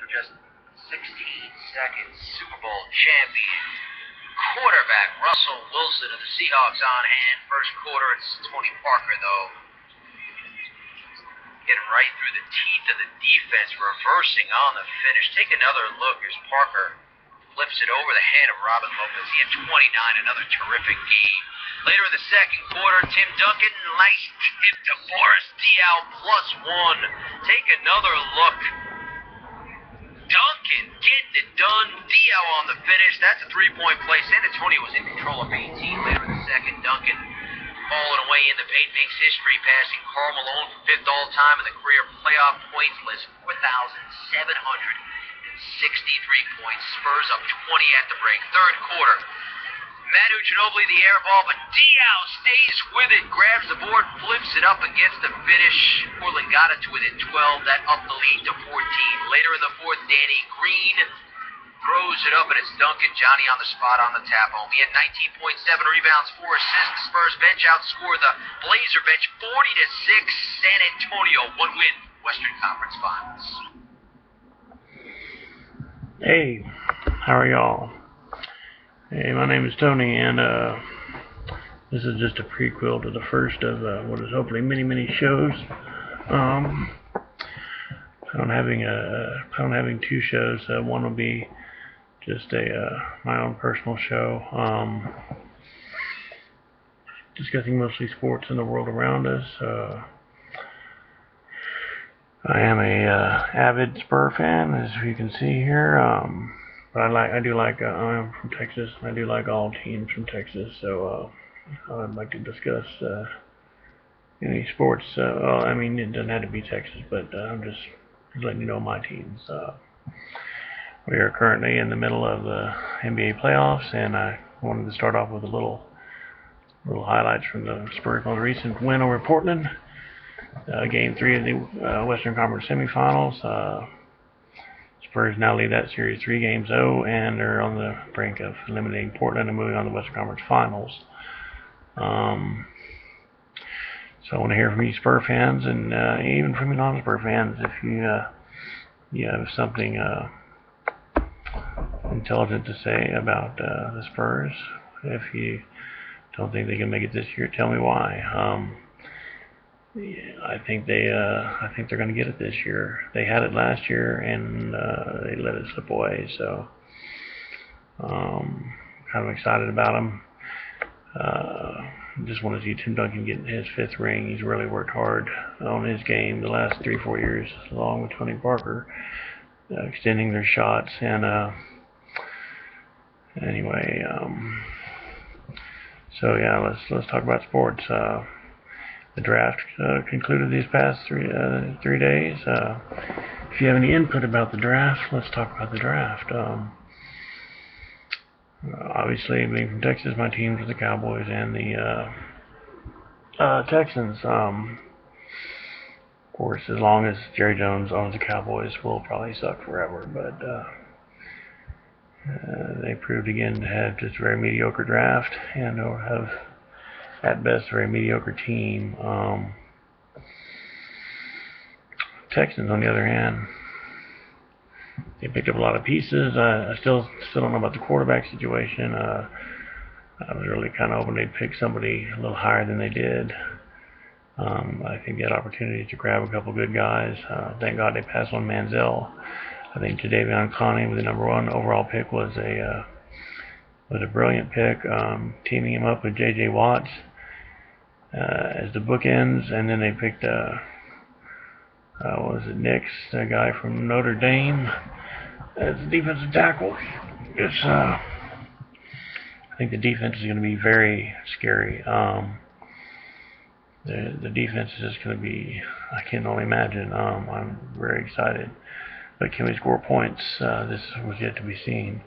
just 16 seconds. Super Bowl champion quarterback Russell Wilson of the Seahawks on hand. First quarter, it's Tony Parker, though. Getting right through the teeth of the defense, reversing on the finish. Take another look as Parker flips it over the head of Robin Lopez. He had 29, another terrific game. Later in the second quarter, Tim Duncan, nice tip to Boris Diaw, +1. Take another look. Duncan getting it done. Diaw on the finish. That's a three-point play. San Antonio was in control of 18. Later in the second, Duncan falling away in the paint makes history, passing Karl Malone for 5th all-time in the career playoff points list, 4,763 points. Spurs up 20 at the break. Third quarter, Manu Ginobili the air ball, but Diaw stays with it, grabs the board, flips it up against the finish. Portland got it to within 12. That upped the lead to 14. Later in the fourth, Danny Green throws it up, and it's Duncan. Johnny on the spot on the tap home. He had 19.7 rebounds, 4 assists. The Spurs bench outscored the Blazer bench 40-6. San Antonio, 1 win, Western Conference Finals. Hey, how are y'all? Hey, my name is Tony, and this is just a prequel to the first of what is hopefully many shows. I'm having 2 shows. One will be just my own personal show, discussing mostly sports in the world around us. I am a avid Spur fan, as you can see here. But I'm from Texas. I do like all teams from Texas, so I'd like to discuss any sports. Well, I mean, it doesn't have to be Texas, but I'm just letting you know my teams. We are currently in the middle of the NBA playoffs, and I wanted to start off with a little highlights from the Spurs' most recent win over Portland. Game 3 of the Western Conference semifinals. Spurs now lead that series 3-0, and they're on the brink of eliminating Portland and moving on to the Western Conference Finals. So I want to hear from you Spur fans, and even from you non-Spur fans, if you have something intelligent to say about the Spurs. If you don't think they can make it this year, tell me why. I think they're going to get it this year. They had it last year, and they let it slip away. So, kind of excited about them. Just want to see Tim Duncan get his 5th ring. He's really worked hard on his game the last 3-4 years, along with Tony Parker, extending their shots. And anyway, so yeah, let's talk about sports. The draft concluded these past 3 days. If you have any input about the draft, let's talk about the draft. Obviously, being from Texas, my teams are the Cowboys and the Texans. Of course, as long as Jerry Jones owns the Cowboys, we'll probably suck forever. But they proved again to have just a very mediocre draft, and or have at best a very mediocre team. Texans, on the other hand, they picked up a lot of pieces. I still don't know about the quarterback situation. I was really kind of hoping they'd pick somebody a little higher than they did. I think they had opportunities to grab a couple good guys. Thank God they passed on Manziel. I think Jadeveon Clowney with the number 1 overall pick was a brilliant pick. Teaming him up with J.J. Watts as the bookends, and then they picked Nix, a guy from Notre Dame, as the defensive tackle. I think the defense is going to be very scary. The defense is just going to be, I can only imagine. I'm very excited, but can we score points? This was yet to be seen.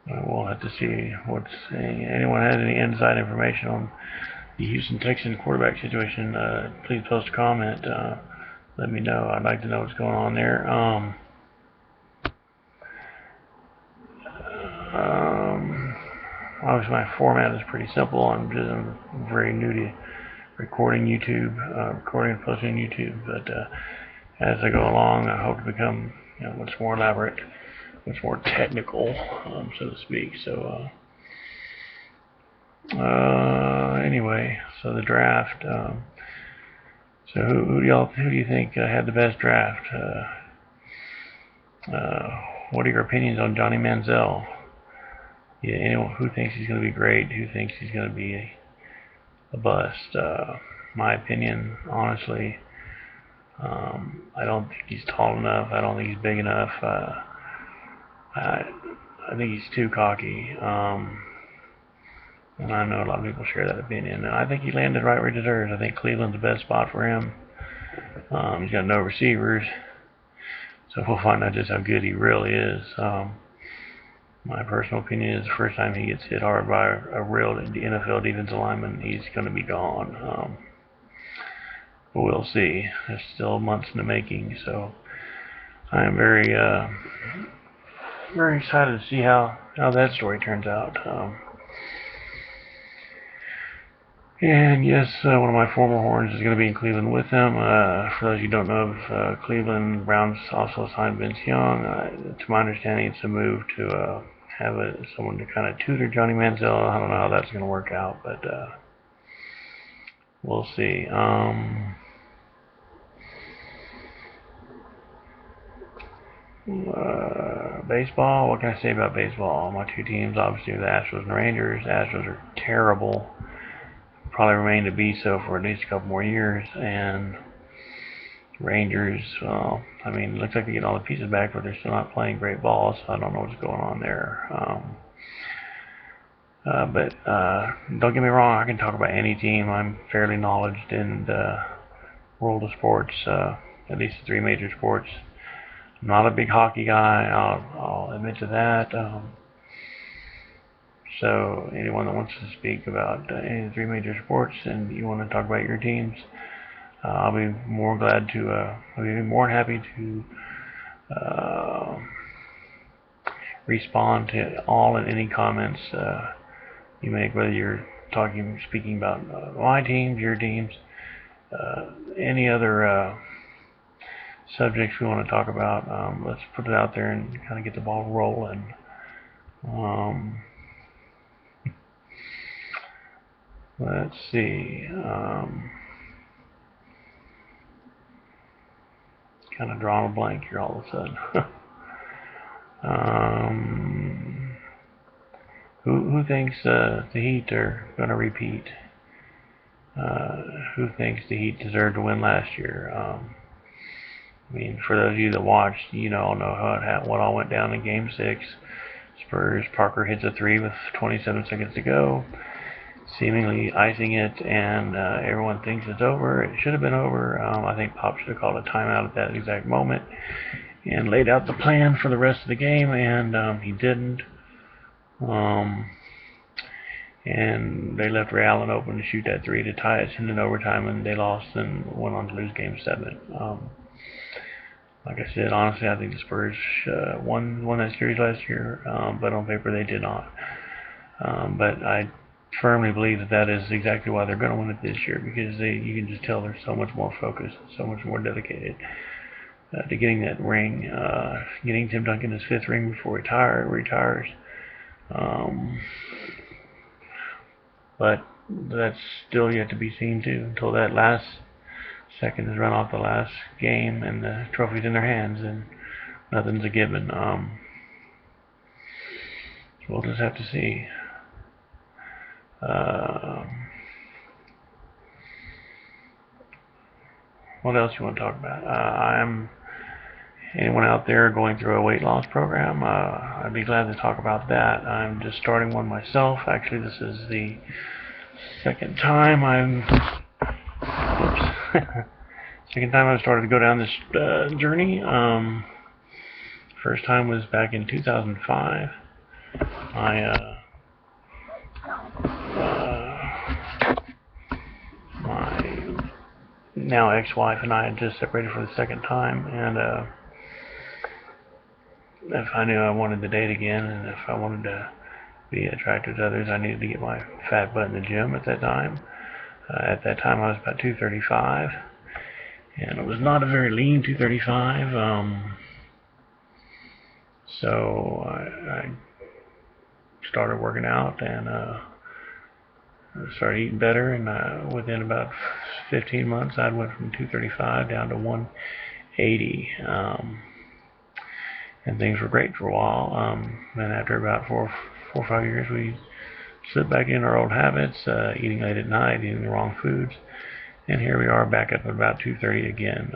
We'll have to see what's anyone has any inside information on the Houston Texans quarterback situation. Please post a comment. Let me know. I'd like to know what's going on there. Obviously, my format is pretty simple. I'm very new to recording and posting on YouTube. But as I go along. I hope to become much more elaborate, much more technical, so to speak. So anyway, so the draft. So who do you think had the best draft? What are your opinions on Johnny Manziel? Yeah, anyone who thinks he's going to be great, who thinks he's going to be a bust. My opinion, honestly, I don't think he's tall enough. I don't think he's big enough. I think he's too cocky. And I know a lot of people share that opinion. And I think he landed right where he deserves. I think Cleveland's the best spot for him. He's got no receivers. So we'll find out just how good he really is. My personal opinion is the first time he gets hit hard by a real NFL defensive lineman, he's going to be gone. But we'll see. There's still months in the making. So I am very, very excited to see how that story turns out. And yes, one of my former horns is going to be in Cleveland with them. For those who don't know, Cleveland Browns also signed Vince Young. To my understanding, it's a move to have someone to kind of tutor Johnny Manziel. I don't know how that's going to work out, but we'll see. Baseball, what can I say about baseball? My two teams, obviously, are the Astros and the Rangers. The Astros are terrible. Probably remain to be so for at least a couple more years. And Rangers, well, I mean, it looks like they get all the pieces back, but they're still not playing great ball, so I don't know what's going on there. But don't get me wrong, I can talk about any team. I'm fairly knowledgeable in the world of sports, at least the three major sports. I'm not a big hockey guy, I'll admit to that. So anyone that wants to speak about any of the three major sports and you want to talk about your teams, I'll be more glad to, I'll be more happy to respond to all and any comments you make, whether you're speaking about my teams, your teams, any other subjects we want to talk about. Let's put it out there and kind of get the ball rolling. Let's see. Kind of drawing a blank here all of a sudden. Who thinks the Heat are going to repeat? Who thinks the Heat deserved to win last year? I mean, for those of you that watched, all know what all went down in Game 6. Spurs, Parker hits a 3 with 27 seconds to go, seemingly icing it, and everyone thinks it's over. It should have been over. I think Pop should have called a timeout at that exact moment and laid out the plan for the rest of the game, and he didn't. And they left Ray Allen open to shoot that 3 to tie it in overtime, and they lost and went on to lose Game 7. Like I said, honestly, I think the Spurs won that series last year, but on paper they did not. But I firmly believe that is exactly why they're going to win it this year, because you can just tell they're so much more focused, so much more dedicated to getting that ring, getting Tim Duncan his 5th ring before he retires. But that's still yet to be seen too, until that last second is run off the last game and the trophy's in their hands, and nothing's a given. So we'll just have to see. What else you want to talk about? Anyone out there going through a weight loss program? I'd be glad to talk about that. I'm just starting one myself. Actually, this is the second time I've started to go down this journey. First time was back in 2005. My now ex-wife and I had just separated for the second time, and if I knew I wanted to date again, and if I wanted to be attracted to others, I needed to get my fat butt in the gym at that time. At that time, I was about 235, And it was not a very lean 235. So I started working out and started eating better, and within about 15 months I went from 235 down to 180, and things were great for a while. And after about four or 5 years, we slipped back in our old habits, eating late at night, eating the wrong foods, and here we are back up at about 230 again.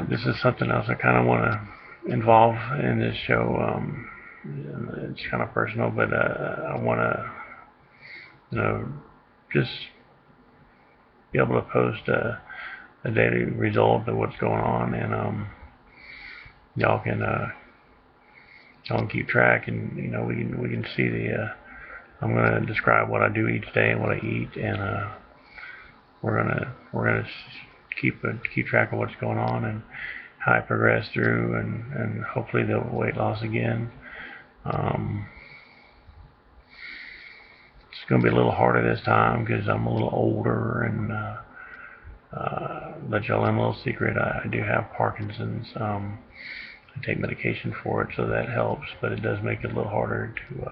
This is something else I kind of want to involve in this show. It's kind of personal, but I want to, just be able to post a daily result of what's going on, and y'all can keep track, and we can see the. I'm going to describe what I do each day and what I eat, and we're gonna keep track of what's going on and how I progress through, and hopefully the weight loss again. It's going to be a little harder this time because I'm a little older, and let y'all in a little secret. I do have Parkinson's. I take medication for it, so that helps, but it does make it a little harder to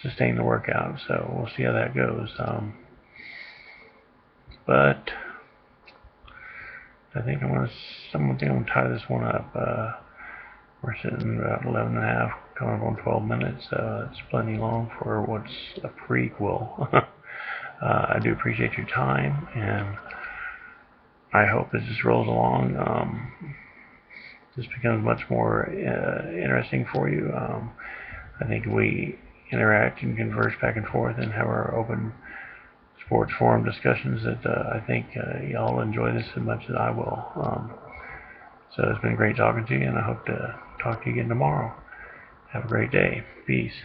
sustain the workout. So we'll see how that goes. But I think I'm gonna tie this one up. We're sitting about 11 and a half, coming up on 12 minutes. It's plenty long for what's a prequel. I do appreciate your time, and I hope as this rolls along, this becomes much more interesting for you. I think we interact and converse back and forth and have our open sports forum discussions that I think y'all enjoy this as much as I will. So it's been great talking to you, and I hope to talk to you again tomorrow. Have a great day. Peace.